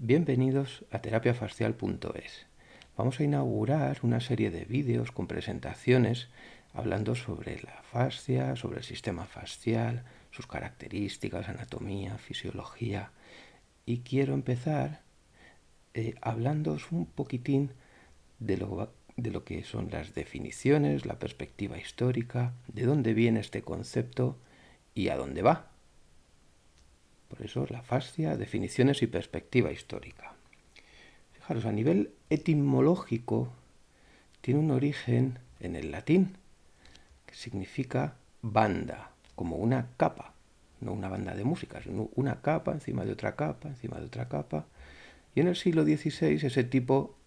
Bienvenidos a terapiafascial.es. Vamos a inaugurar una serie de vídeos con presentaciones hablando sobre la fascia, sobre el sistema fascial, sus características, anatomía, fisiología. Y quiero empezar hablándoos un poquitín de lo que son las definiciones, la perspectiva histórica, de dónde viene este concepto y a dónde va. Por eso la fascia, definiciones y perspectiva histórica. Fijaros, a nivel etimológico tiene un origen en el latín, que significa banda, como una capa, no una banda de música, sino una capa encima de otra capa, encima de otra capa. Y en el siglo XVI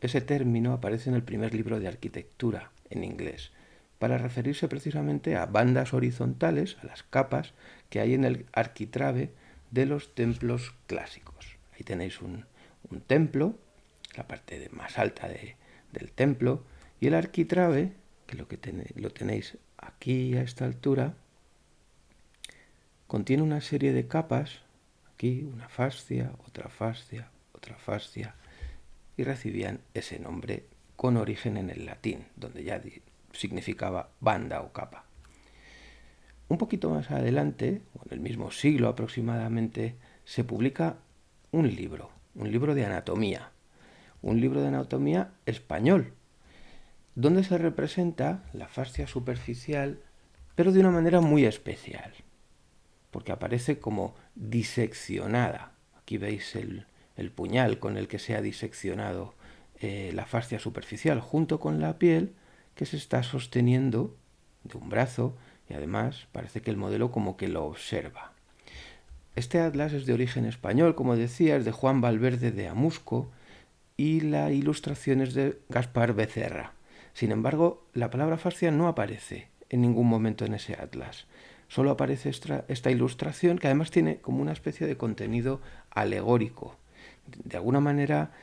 ese término aparece en el primer libro de arquitectura en inglés, para referirse precisamente a bandas horizontales, a las capas que hay en el arquitrabe de los templos clásicos. Ahí tenéis un templo, la parte más alta del templo, y el arquitrabe, que lo tenéis aquí a esta altura, contiene una serie de capas, aquí una fascia, otra fascia, otra fascia, y recibían ese nombre con origen en el latín, donde ya significaba banda o capa. Un poquito más adelante, en el mismo siglo aproximadamente, se publica un libro de anatomía, un libro de anatomía español, donde se representa la fascia superficial, pero de una manera muy especial, porque aparece como diseccionada. Aquí veis el puñal con el que se ha diseccionado la fascia superficial, junto con la piel que se está sosteniendo de un brazo, y además parece que el modelo como que lo observa. Este atlas es de origen español, como decía, es de Juan Valverde de Amusco, y la ilustración es de Gaspar Becerra. Sin embargo, la palabra fascia no aparece en ningún momento en ese atlas. Solo aparece esta ilustración, que además tiene como una especie de contenido alegórico. De alguna manera,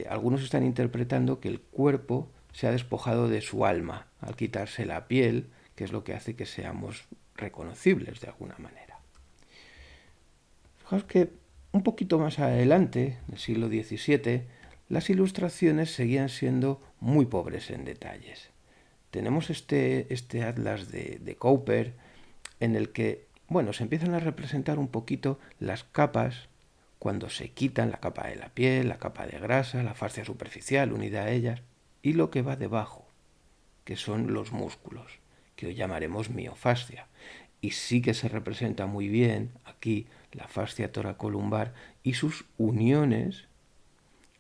algunos están interpretando que el cuerpo se ha despojado de su alma al quitarse la piel, que es lo que hace que seamos reconocibles de alguna manera. Fijaos que un poquito más adelante, en el siglo XVII, las ilustraciones seguían siendo muy pobres en detalles. Tenemos este atlas de Cowper, en el que, se empiezan a representar un poquito las capas cuando se quitan la capa de la piel, la capa de grasa, la fascia superficial unida a ellas, y lo que va debajo, que son los músculos, que hoy llamaremos miofascia. Y sí que se representa muy bien aquí la fascia toracolumbar y sus uniones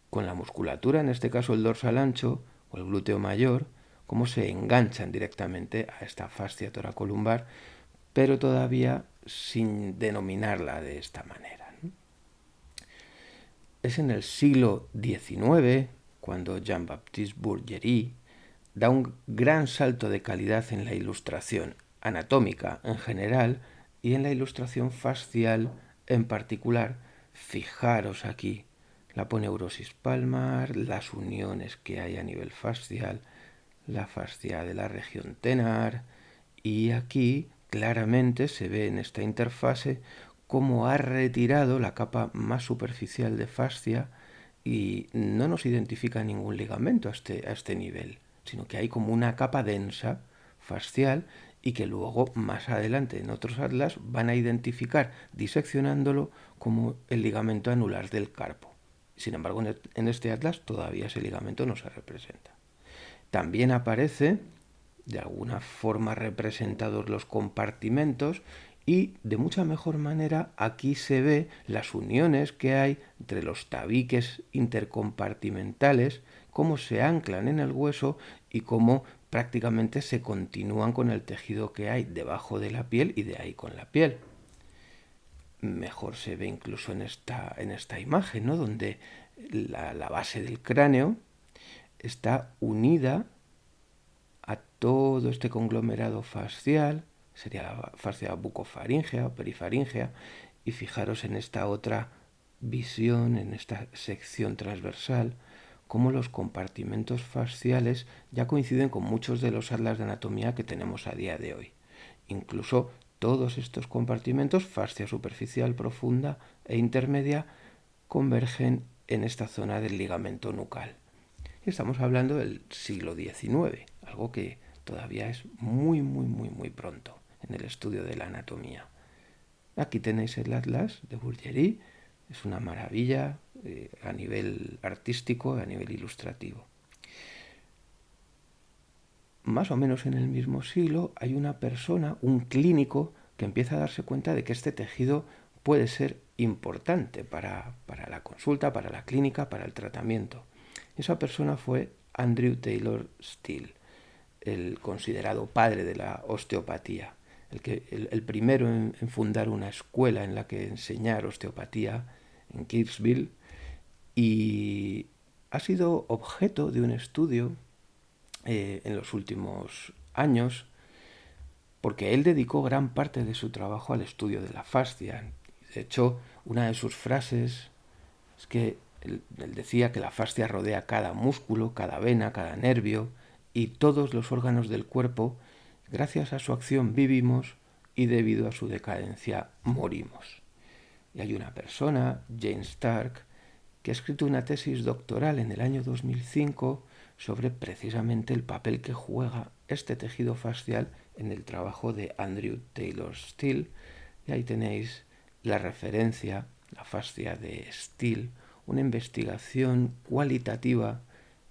con la musculatura, en este caso el dorsal ancho o el glúteo mayor, cómo se enganchan directamente a esta fascia toracolumbar, pero todavía sin denominarla de esta manera. Es en el siglo XIX cuando Jean-Baptiste Bourgerie da un gran salto de calidad en la ilustración anatómica en general y en la ilustración fascial en particular. Fijaros aquí la aponeurosis palmar, las uniones que hay a nivel fascial, la fascia de la región tenar, y aquí claramente se ve en esta interfase cómo ha retirado la capa más superficial de fascia y no nos identifica ningún ligamento a este nivel, sino que hay como una capa densa fascial y que luego más adelante en otros atlas van a identificar diseccionándolo como el ligamento anular del carpo. Sin embargo, en este atlas todavía ese ligamento no se representa. También aparece de alguna forma representados los compartimentos y de mucha mejor manera aquí se ve las uniones que hay entre los tabiques intercompartimentales, cómo se anclan en el hueso y cómo prácticamente se continúan con el tejido que hay debajo de la piel y de ahí con la piel. Mejor se ve incluso en esta imagen, ¿no? Donde la base del cráneo está unida a todo este conglomerado fascial, sería la fascia bucofaríngea o perifaríngea, y fijaros en esta otra visión, en esta sección transversal, cómo los compartimentos fasciales ya coinciden con muchos de los atlas de anatomía que tenemos a día de hoy. Incluso todos estos compartimentos, fascia superficial, profunda e intermedia, convergen en esta zona del ligamento nucal. Y estamos hablando del siglo XIX, algo que todavía es muy pronto en el estudio de la anatomía. Aquí tenéis el atlas de Bourgerie, es una maravilla a nivel artístico, a nivel ilustrativo. Más o menos en el mismo siglo hay una persona, un clínico, que empieza a darse cuenta de que este tejido puede ser importante para la consulta, para la clínica, para el tratamiento. Esa persona fue Andrew Taylor Still, el considerado padre de la osteopatía, el primero en fundar una escuela en la que enseñar osteopatía en Kirksville, y ha sido objeto de un estudio en los últimos años, porque él dedicó gran parte de su trabajo al estudio de la fascia. De hecho, una de sus frases es que él decía que la fascia rodea cada músculo, cada vena, cada nervio y todos los órganos del cuerpo. Gracias a su acción vivimos y debido a su decadencia morimos. Y hay una persona, Jane Stark, que ha escrito una tesis doctoral en el año 2005 sobre precisamente el papel que juega este tejido fascial en el trabajo de Andrew Taylor Still. Y ahí tenéis la referencia, la fascia de Still, una investigación cualitativa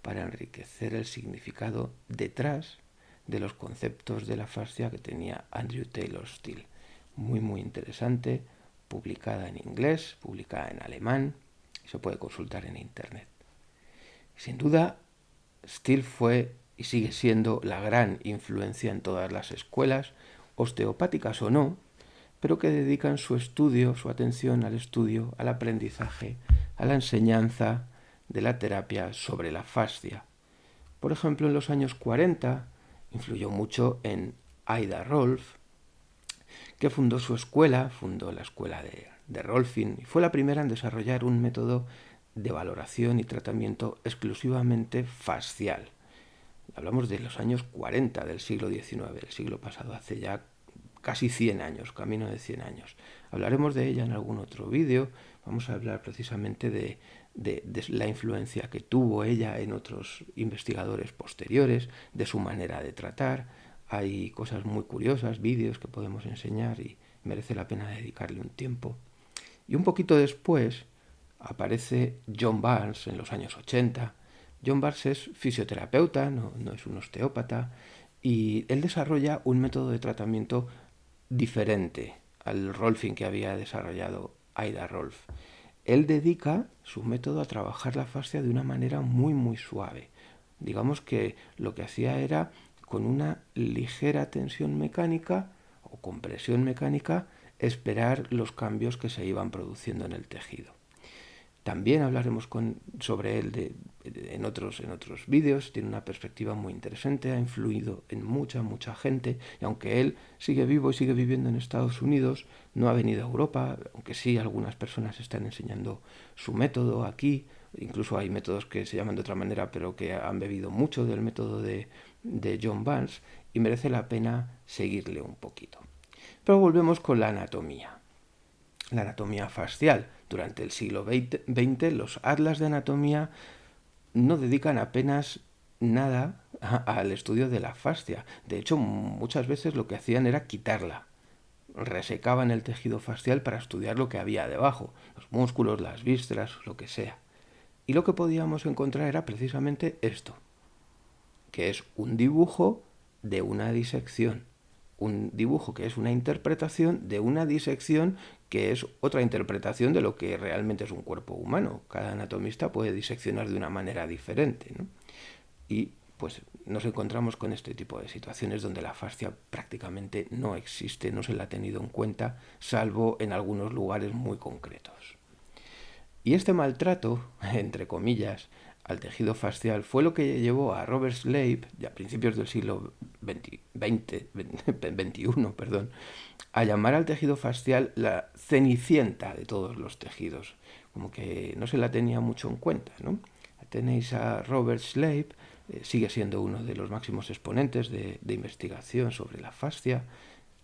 para enriquecer el significado detrás de los conceptos de la fascia que tenía Andrew Taylor Still. Muy interesante, publicada en inglés, publicada en alemán, y se puede consultar en internet. Sin duda, Still fue y sigue siendo la gran influencia en todas las escuelas, osteopáticas o no, pero que dedican su estudio, su atención al estudio, al aprendizaje, a la enseñanza de la terapia sobre la fascia. Por ejemplo, en los años 40 influyó mucho en Ida Rolf, que fundó su escuela, fundó la escuela de Rolfing, y fue la primera en desarrollar un método de valoración y tratamiento exclusivamente fascial. Hablamos de los años 40 del siglo XIX, del siglo pasado, hace ya casi 100 años, camino de 100 años. Hablaremos de ella en algún otro vídeo. Vamos a hablar precisamente de la influencia que tuvo ella en otros investigadores posteriores, de su manera de tratar. Hay cosas muy curiosas, vídeos que podemos enseñar y merece la pena dedicarle un tiempo. Y un poquito después aparece John Barnes en los años 80. John Barnes es fisioterapeuta, no es un osteópata, y él desarrolla un método de tratamiento diferente al Rolfing que había desarrollado Ida Rolf. Él dedica su método a trabajar la fascia de una manera muy suave. Digamos que lo que hacía era, con una ligera tensión mecánica o compresión mecánica, esperar los cambios que se iban produciendo en el tejido. También hablaremos sobre él en otros vídeos. Tiene una perspectiva muy interesante, ha influido en mucha gente, y aunque él sigue vivo y sigue viviendo en Estados Unidos, no ha venido a Europa, aunque sí algunas personas están enseñando su método aquí. Incluso hay métodos que se llaman de otra manera, pero que han bebido mucho del método de John Barnes, y merece la pena seguirle un poquito. Pero volvemos con la anatomía fascial. Durante el siglo XX, los atlas de anatomía no dedican apenas nada al estudio de la fascia. De hecho, muchas veces lo que hacían era quitarla. Resecaban el tejido fascial para estudiar lo que había debajo, los músculos, las vísceras, lo que sea. Y lo que podíamos encontrar era precisamente esto, que es un dibujo de una disección. Un dibujo que es una interpretación de una disección que es otra interpretación de lo que realmente es un cuerpo humano. Cada anatomista puede diseccionar de una manera diferente, ¿no? Y pues nos encontramos con este tipo de situaciones donde la fascia prácticamente no existe, no se la ha tenido en cuenta, salvo en algunos lugares muy concretos. Y este maltrato, entre comillas, al tejido fascial fue lo que llevó a Robert Sleep, a principios del siglo XXI, a llamar al tejido fascial la cenicienta de todos los tejidos, como que no se la tenía mucho en cuenta, ¿no? Tenéis a Robert Sleep, sigue siendo uno de los máximos exponentes de investigación sobre la fascia.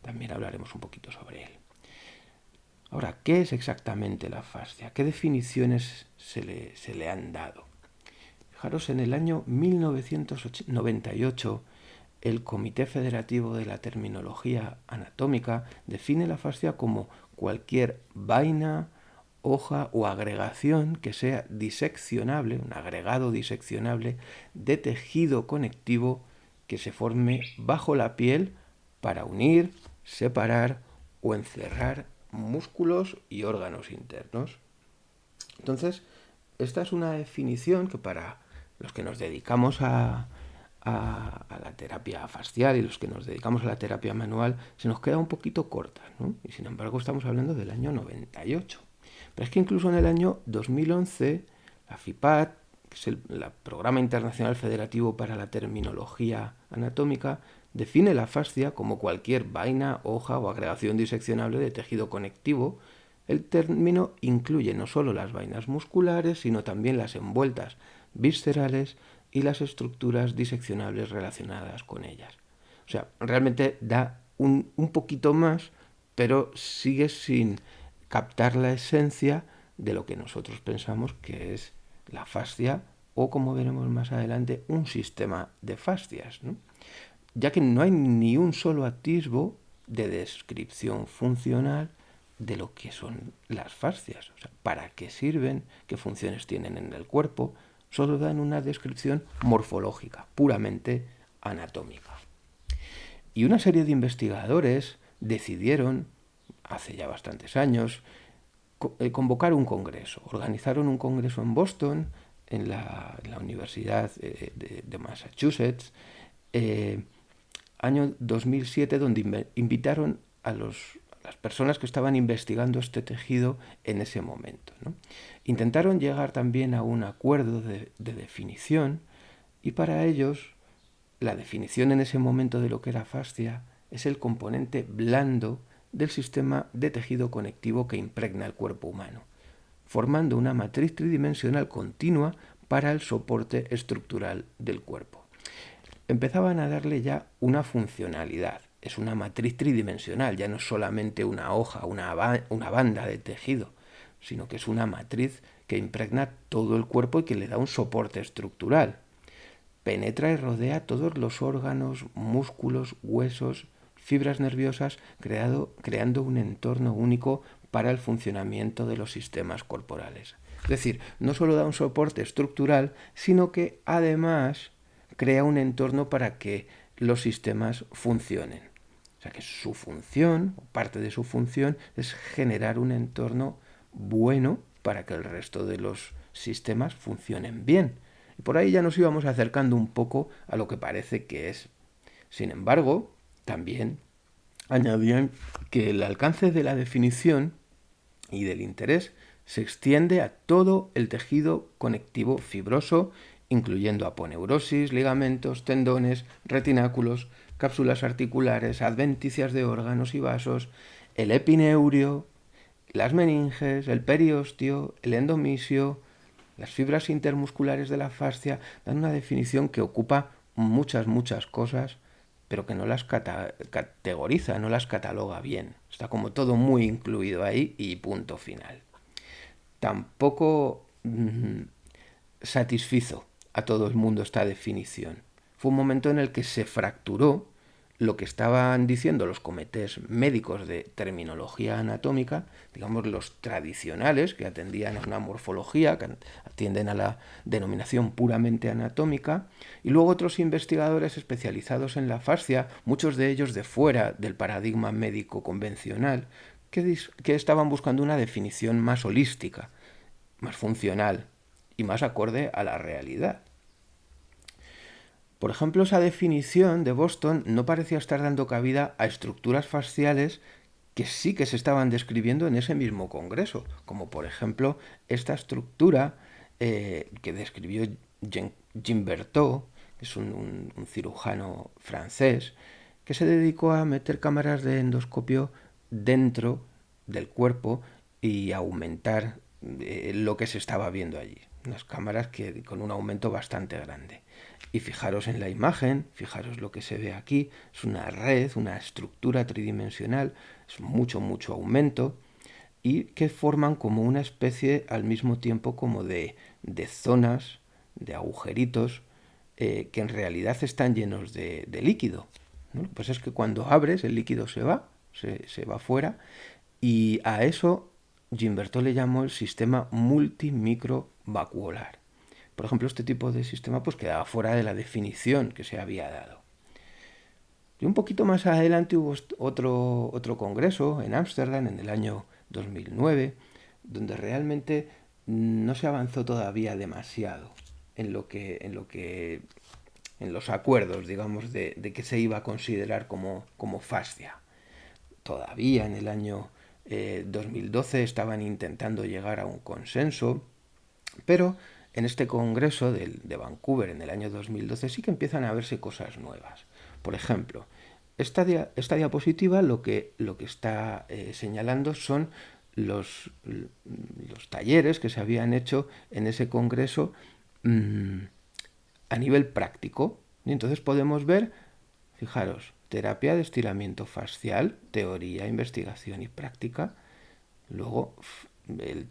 También hablaremos un poquito sobre él. Ahora, ¿qué es exactamente la fascia? ¿Qué definiciones se le han dado? Fijaros, en el año 1998, el Comité Federativo de la Terminología Anatómica define la fascia como cualquier vaina, hoja o agregación que sea diseccionable, un agregado diseccionable de tejido conectivo que se forme bajo la piel para unir, separar o encerrar músculos y órganos internos. Entonces, esta es una definición que para los que nos dedicamos a la terapia fascial y los que nos dedicamos a la terapia manual se nos queda un poquito corta, ¿no? Y sin embargo estamos hablando del año 98. Pero es que incluso en el año 2011 la FIPAD, que es el Programa Internacional Federativo para la Terminología Anatómica, define la fascia como cualquier vaina, hoja o agregación diseccionable de tejido conectivo. El término incluye no solo las vainas musculares, sino también las envueltas viscerales y las estructuras diseccionables relacionadas con ellas. O sea, realmente da un poquito más, pero sigue sin captar la esencia de lo que nosotros pensamos que es la fascia o, como veremos más adelante, un sistema de fascias, ¿no? Ya que no hay ni un solo atisbo de descripción funcional de lo que son las fascias, o sea, para qué sirven, qué funciones tienen en el cuerpo, solo dan una descripción morfológica, puramente anatómica. Y una serie de investigadores decidieron, hace ya bastantes años, convocar un congreso. Organizaron un congreso en Boston, en la Universidad de Massachusetts, año 2007, donde invitaron a las personas que estaban investigando este tejido en ese momento, ¿no? Intentaron llegar también a un acuerdo de definición y para ellos la definición en ese momento de lo que era fascia es el componente blando del sistema de tejido conectivo que impregna el cuerpo humano, formando una matriz tridimensional continua para el soporte estructural del cuerpo. Empezaban a darle ya una funcionalidad. Es una matriz tridimensional, ya no es solamente una hoja, una banda de tejido, sino que es una matriz que impregna todo el cuerpo y que le da un soporte estructural. Penetra y rodea todos los órganos, músculos, huesos, fibras nerviosas, creando un entorno único para el funcionamiento de los sistemas corporales. Es decir, no solo da un soporte estructural, sino que además crea un entorno para que los sistemas funcionen. O sea que su función, o parte de su función, es generar un entorno bueno para que el resto de los sistemas funcionen bien. Y por ahí ya nos íbamos acercando un poco a lo que parece que es. Sin embargo, también añadían que el alcance de la definición y del interés se extiende a todo el tejido conectivo fibroso, incluyendo aponeurosis, ligamentos, tendones, retináculos, cápsulas articulares, adventicias de órganos y vasos, el epineurio, las meninges, el periósteo, el endomisio, las fibras intermusculares de la fascia. Dan una definición que ocupa muchas cosas, pero que no las categoriza, no las cataloga bien. Está como todo muy incluido ahí y punto final. Tampoco satisfizo a todo el mundo esta definición. Fue un momento en el que se fracturó lo que estaban diciendo los comités médicos de terminología anatómica, digamos los tradicionales, que atendían a una morfología, que atienden a la denominación puramente anatómica, y luego otros investigadores especializados en la fascia, muchos de ellos de fuera del paradigma médico convencional, que estaban buscando una definición más holística, más funcional y más acorde a la realidad. Por ejemplo, esa definición de Boston no parecía estar dando cabida a estructuras fasciales que sí que se estaban describiendo en ese mismo congreso, como por ejemplo esta estructura que describió Jean Berthaud, que es un cirujano francés, que se dedicó a meter cámaras de endoscopio dentro del cuerpo y aumentar lo que se estaba viendo allí. Unas cámaras que con un aumento bastante grande. Y fijaros en la imagen, fijaros lo que se ve aquí, es una red, una estructura tridimensional, es mucho aumento. y que forman como una especie al mismo tiempo como de zonas, de agujeritos, que en realidad están llenos de líquido, ¿no? Pues es que cuando abres el líquido se va fuera, y a eso Gimberto le llamó el sistema multimicrovacuolar. Por ejemplo, este tipo de sistema pues quedaba fuera de la definición que se había dado. Y un poquito más adelante hubo otro congreso en Ámsterdam en el año 2009, donde realmente no se avanzó todavía demasiado en los acuerdos, digamos, de que se iba a considerar como fascia. Todavía en el año 2012 estaban intentando llegar a un consenso, pero en este congreso de Vancouver en el año 2012 sí que empiezan a verse cosas nuevas. Por ejemplo, esta diapositiva lo que está señalando son los talleres que se habían hecho en ese congreso mmm, a nivel práctico. Y entonces podemos ver, fijaros, terapia de estiramiento facial, teoría, investigación y práctica. Luego el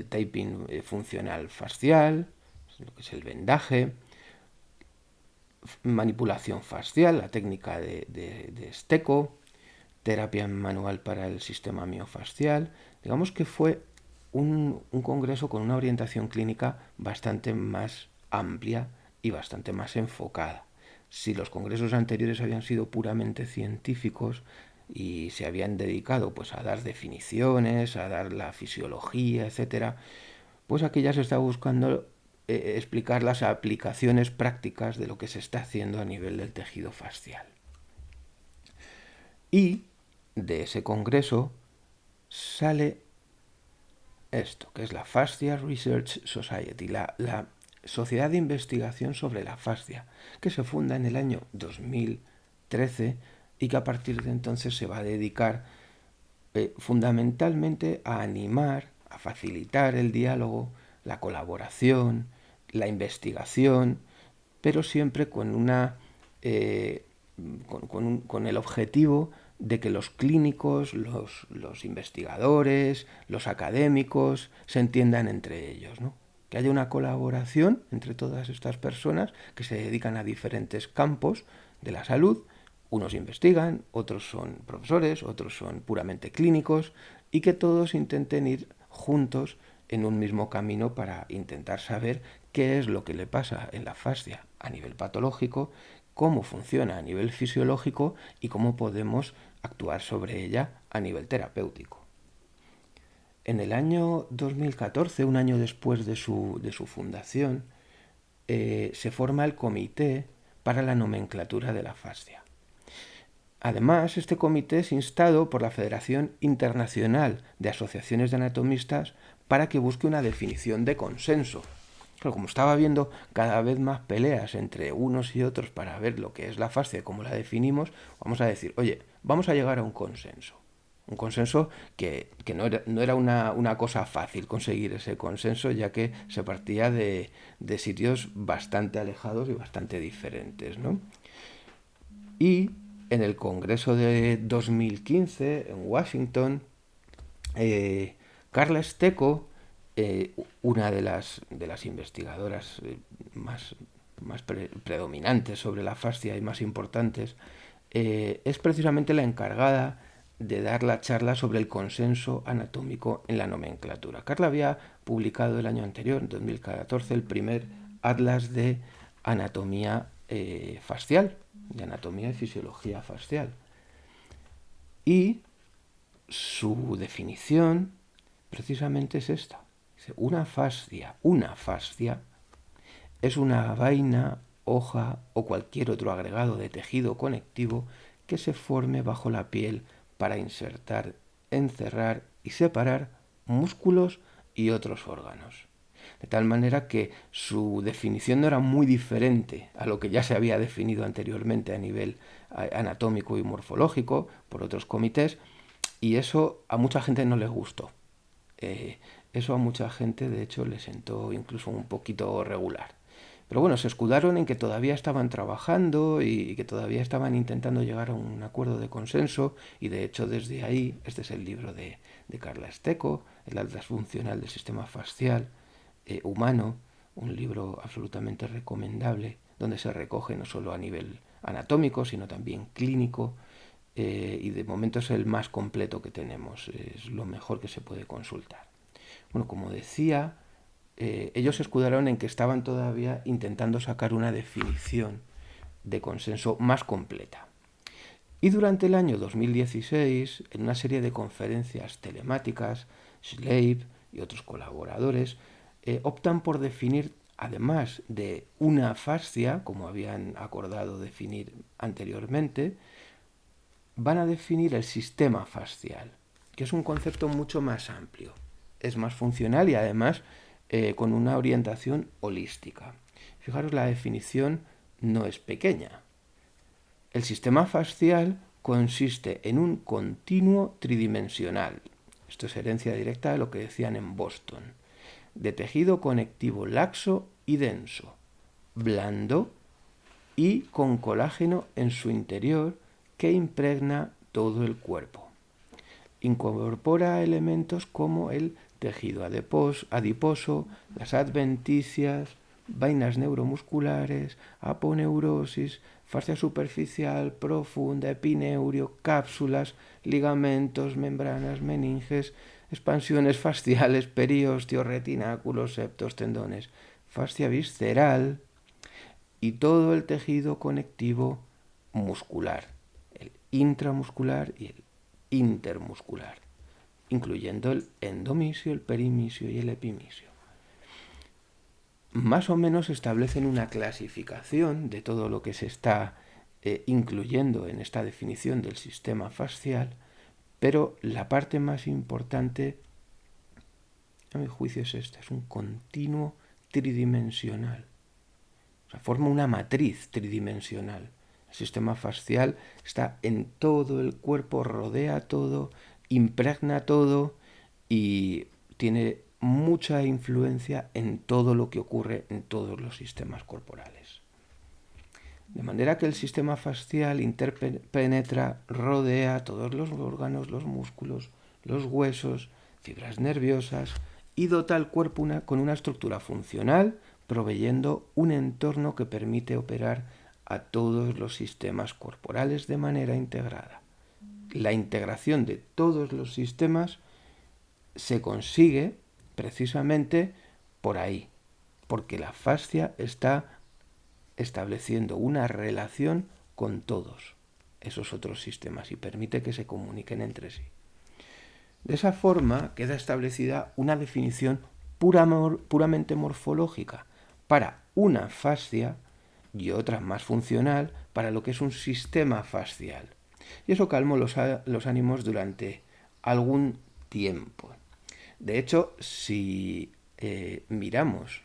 taping funcional facial, lo que es el vendaje, manipulación facial, la técnica de Stecco, terapia manual para el sistema miofacial. Digamos que fue un congreso con una orientación clínica bastante más amplia y bastante más enfocada. Si los congresos anteriores habían sido puramente científicos y se habían dedicado pues a dar definiciones, a dar la fisiología, etcétera, pues aquí ya se está buscando explicar las aplicaciones prácticas de lo que se está haciendo a nivel del tejido fascial. Y de ese congreso sale esto, que es la Fascia Research Society, la Sociedad de Investigación sobre la Fascia, que se funda en el año 2013 y que a partir de entonces se va a dedicar fundamentalmente a animar, a facilitar el diálogo, la colaboración, la investigación, pero siempre con el objetivo de que los clínicos, los investigadores, los académicos se entiendan entre ellos, ¿no? Que haya una colaboración entre todas estas personas que se dedican a diferentes campos de la salud. Unos investigan, otros son profesores, otros son puramente clínicos, y que todos intenten ir juntos en un mismo camino para intentar saber qué es lo que le pasa en la fascia a nivel patológico, cómo funciona a nivel fisiológico y cómo podemos actuar sobre ella a nivel terapéutico. En el año 2014, un año después de su fundación, se forma el Comité para la Nomenclatura de la Fascia. Además, este comité es instado por la Federación Internacional de Asociaciones de Anatomistas para que busque una definición de consenso. Pero como estaba viendo cada vez más peleas entre unos y otros para ver lo que es la fascia y cómo la definimos, vamos a decir, oye, vamos a llegar a un consenso. Un consenso que no era una cosa fácil conseguir ese consenso, ya que se partía de sitios bastante alejados y bastante diferentes, ¿no? Y en el Congreso de 2015 en Washington, Carla Stecco, una de las investigadoras más predominantes sobre la fascia y más importantes, es precisamente la encargada de dar la charla sobre el consenso anatómico en la nomenclatura. Carla había publicado el año anterior, en 2014, el primer atlas de anatomía fascial, de anatomía y fisiología fascial. Y su definición precisamente es esta. Una fascia es una vaina, hoja o cualquier otro agregado de tejido conectivo que se forme bajo la piel para insertar, encerrar y separar músculos y otros órganos. De tal manera que su definición no era muy diferente a lo que ya se había definido anteriormente a nivel anatómico y morfológico por otros comités, y eso a mucha gente no les gustó. Eso a mucha gente de hecho le sentó incluso un poquito regular. Pero bueno, se escudaron en que todavía estaban trabajando y que todavía estaban intentando llegar a un acuerdo de consenso, y de hecho desde ahí, este es el libro de Carla Esteco, El Atlas Funcional del Sistema Fascial Humano, un libro absolutamente recomendable, donde se recoge no solo a nivel anatómico, sino también clínico, y de momento es el más completo que tenemos, es lo mejor que se puede consultar. Bueno, como decía, ellos se escudaron en que estaban todavía intentando sacar una definición de consenso más completa. Y durante el año 2016, en una serie de conferencias telemáticas, Schleip y otros colaboradores optan por definir, además de una fascia, como habían acordado definir anteriormente, van a definir el sistema fascial, que es un concepto mucho más amplio. Es más funcional y además con una orientación holística. Fijaros, la definición no es pequeña. El sistema fascial consiste en un continuo tridimensional. Esto es herencia directa de lo que decían en Boston. De tejido conectivo laxo y denso, blando y con colágeno en su interior que impregna todo el cuerpo. Incorpora elementos como el tejido adiposo, las adventicias, vainas neuromusculares, aponeurosis, fascia superficial, profunda, epineurio, cápsulas, ligamentos, membranas, meninges, expansiones fasciales, periósteo, retináculos, septos, tendones, fascia visceral y todo el tejido conectivo muscular, el intramuscular y el intermuscular, incluyendo el endomisio, el perimisio y el epimisio. Más o menos establecen una clasificación de todo lo que se está incluyendo en esta definición del sistema fascial, pero la parte más importante, a mi juicio, es esta: es un continuo tridimensional. O sea, forma una matriz tridimensional. El sistema fascial está en todo el cuerpo, rodea todo, impregna todo y tiene mucha influencia en todo lo que ocurre en todos los sistemas corporales. De manera que el sistema fascial interpenetra, rodea todos los órganos, los músculos, los huesos, fibras nerviosas y dota al cuerpo con una estructura funcional, proveyendo un entorno que permite operar a todos los sistemas corporales de manera integrada. La integración de todos los sistemas se consigue precisamente por ahí, porque la fascia está estableciendo una relación con todos esos otros sistemas y permite que se comuniquen entre sí. De esa forma queda establecida una definición puramente morfológica para una fascia y otra más funcional para lo que es un sistema fascial. Y eso calmó los ánimos durante algún tiempo. De hecho, si miramos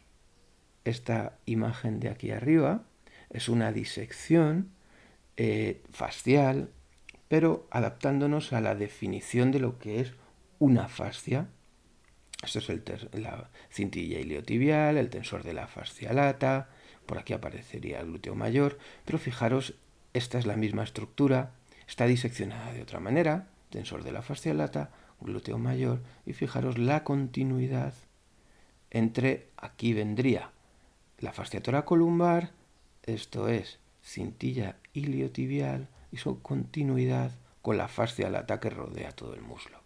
esta imagen de aquí arriba, es una disección fascial, pero adaptándonos a la definición de lo que es una fascia. Esto es la cintilla iliotibial, el tensor de la fascia lata, por aquí aparecería el glúteo mayor, pero fijaros, esta es la misma estructura, está diseccionada de otra manera, tensor de la fascia lata, glúteo mayor, y fijaros la continuidad entre, aquí vendría la fascia toracolumbar, esto es cintilla iliotibial, y su continuidad con la fascia lata que rodea todo el muslo.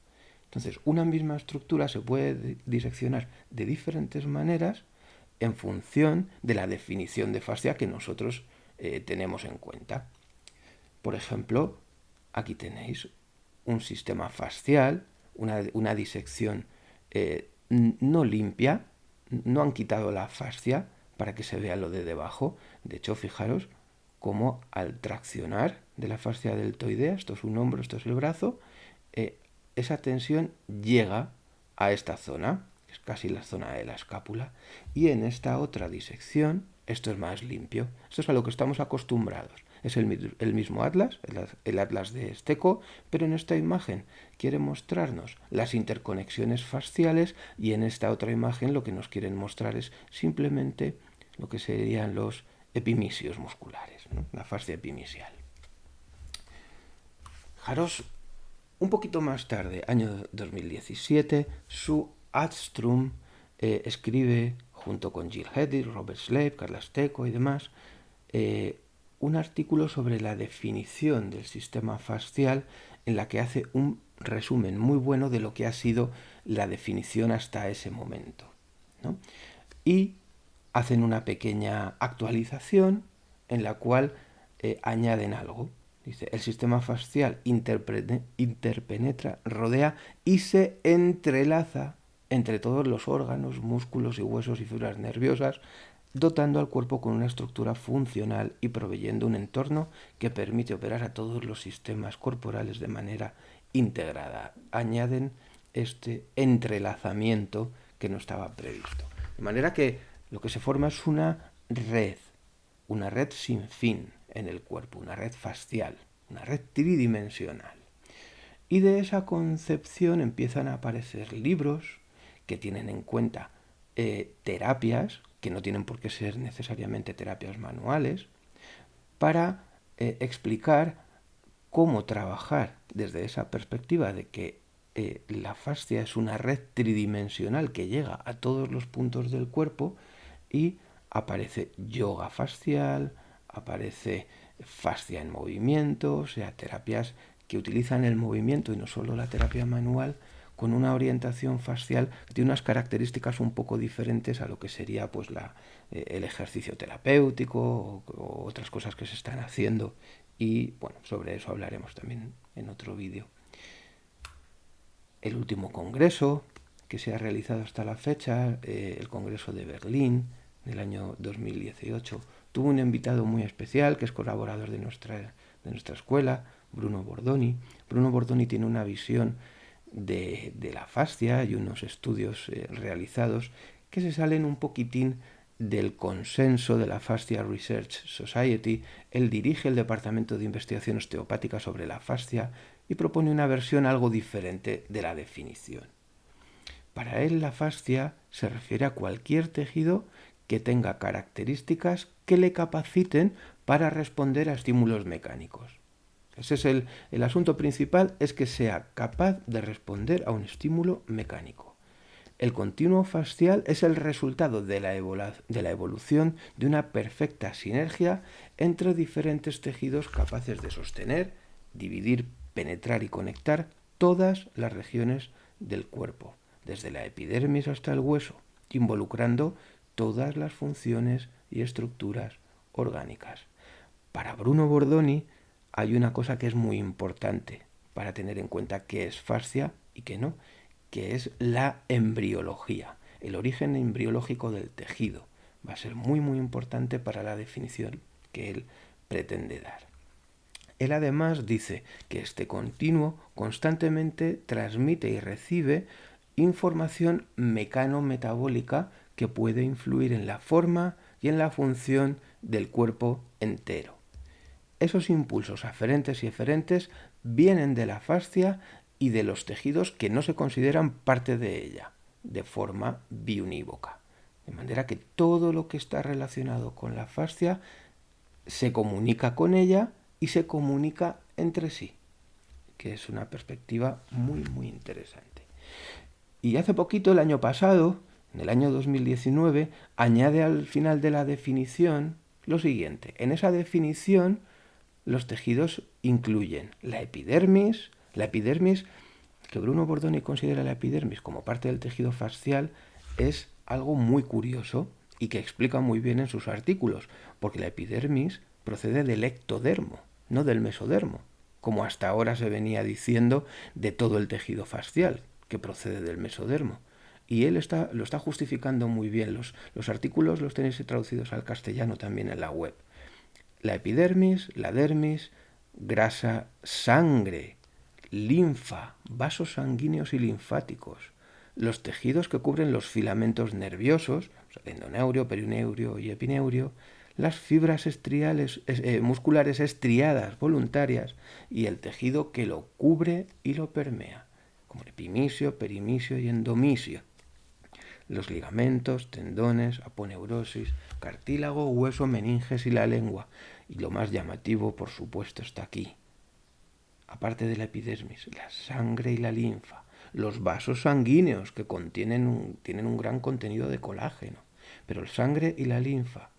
Entonces, una misma estructura se puede diseccionar de diferentes maneras en función de la definición de fascia que nosotros tenemos en cuenta. Por ejemplo, aquí tenéis un sistema fascial, una disección no limpia, no han quitado la fascia para que se vea lo de debajo. De hecho, fijaros cómo al traccionar de la fascia deltoidea, esto es un hombro, esto es el brazo, esa tensión llega a esta zona, que es casi la zona de la escápula, y en esta otra disección esto es más limpio. Esto es a lo que estamos acostumbrados. Es el mismo atlas, el atlas de Esteco, pero en esta imagen quiere mostrarnos las interconexiones fasciales y en esta otra imagen lo que nos quieren mostrar es simplemente lo que serían los epimisios musculares, ¿no? La fascia epimisial. Fijaros, un poquito más tarde, año 2017, Sue Adstrom escribe, junto con Jill Heddy, Robert Slave, Carla Steco y demás, un artículo sobre la definición del sistema fascial, en la que hace un resumen muy bueno de lo que ha sido la definición hasta ese momento, ¿no? Y hacen una pequeña actualización en la cual añaden algo. Dice, el sistema fascial interpenetra, rodea y se entrelaza entre todos los órganos, músculos y huesos y fibras nerviosas, dotando al cuerpo con una estructura funcional y proveyendo un entorno que permite operar a todos los sistemas corporales de manera integrada. Añaden este entrelazamiento que no estaba previsto. De manera que lo que se forma es una red sin fin en el cuerpo, una red fascial, una red tridimensional. Y de esa concepción empiezan a aparecer libros que tienen en cuenta terapias, que no tienen por qué ser necesariamente terapias manuales, para explicar cómo trabajar desde esa perspectiva de que la fascia es una red tridimensional que llega a todos los puntos del cuerpo, y aparece yoga fascial, aparece fascia en movimiento, o sea, terapias que utilizan el movimiento y no solo la terapia manual, con una orientación fascial que tiene unas características un poco diferentes a lo que sería pues el ejercicio terapéutico o otras cosas que se están haciendo. Y bueno, sobre eso hablaremos también en otro vídeo. El último congreso que se ha realizado hasta la fecha, el Congreso de Berlín del año 2018, tuvo un invitado muy especial que es colaborador de nuestra escuela, Bruno Bordoni. Bruno Bordoni tiene una visión de la fascia y unos estudios realizados que se salen un poquitín del consenso de la Fascia Research Society. Él dirige el Departamento de Investigación Osteopática sobre la fascia y propone una versión algo diferente de la definición. Para él, la fascia se refiere a cualquier tejido que tenga características que le capaciten para responder a estímulos mecánicos. Ese es el asunto principal, es que sea capaz de responder a un estímulo mecánico. El continuo fascial es el resultado de la evolución de una perfecta sinergia entre diferentes tejidos capaces de sostener, dividir, penetrar y conectar todas las regiones del cuerpo, desde la epidermis hasta el hueso, involucrando todas las funciones y estructuras orgánicas. Para Bruno Bordoni hay una cosa que es muy importante para tener en cuenta qué es fascia y qué no, que es la embriología, el origen embriológico del tejido. Va a ser muy muy importante para la definición que él pretende dar. Él además dice que este continuo constantemente transmite y recibe información mecano-metabólica que puede influir en la forma y en la función del cuerpo entero. Esos impulsos aferentes y eferentes vienen de la fascia y de los tejidos que no se consideran parte de ella, de forma biunívoca. De manera que todo lo que está relacionado con la fascia se comunica con ella y se comunica entre sí, que es una perspectiva muy muy interesante. Y hace poquito, el año pasado, en el año 2019, añade al final de la definición lo siguiente. En esa definición, los tejidos incluyen la epidermis, que Bruno Bordoni considera la epidermis como parte del tejido fascial, es algo muy curioso y que explica muy bien en sus artículos, porque la epidermis procede del ectodermo, no del mesodermo, como hasta ahora se venía diciendo de todo el tejido fascial, que procede del mesodermo. Y él lo está justificando muy bien. Los artículos los tenéis traducidos al castellano también en la web. La epidermis, la dermis, grasa, sangre, linfa, vasos sanguíneos y linfáticos, los tejidos que cubren los filamentos nerviosos, o sea, endoneurio, perineurio y epineurio, las fibras musculares estriadas voluntarias y el tejido que lo cubre y lo permea, como el epimisio, perimisio y endomisio. los ligamentos, tendones, aponeurosis, cartílago, hueso, meninges y la lengua. Y lo más llamativo, por supuesto, está aquí. Aparte de la epidermis, la sangre y la linfa, los vasos sanguíneos que tienen un gran contenido de colágeno. Pero la sangre y la linfa,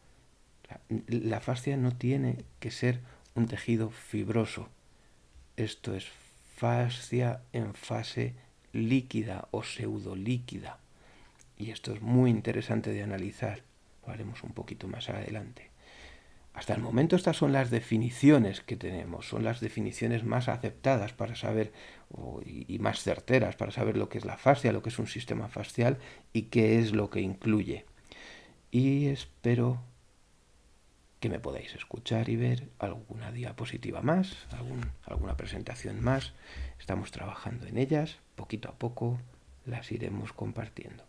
la fascia no tiene que ser un tejido fibroso. Esto es fascia en fase líquida o pseudolíquida. Y esto es muy interesante de analizar. Lo haremos un poquito más adelante. Hasta el momento estas son las definiciones que tenemos, son las definiciones más aceptadas para saber y más certeras para saber lo que es la fascia, lo que es un sistema fascial y qué es lo que incluye. Y espero que me podáis escuchar y ver alguna diapositiva más, alguna presentación más. Estamos trabajando en ellas, poquito a poco las iremos compartiendo.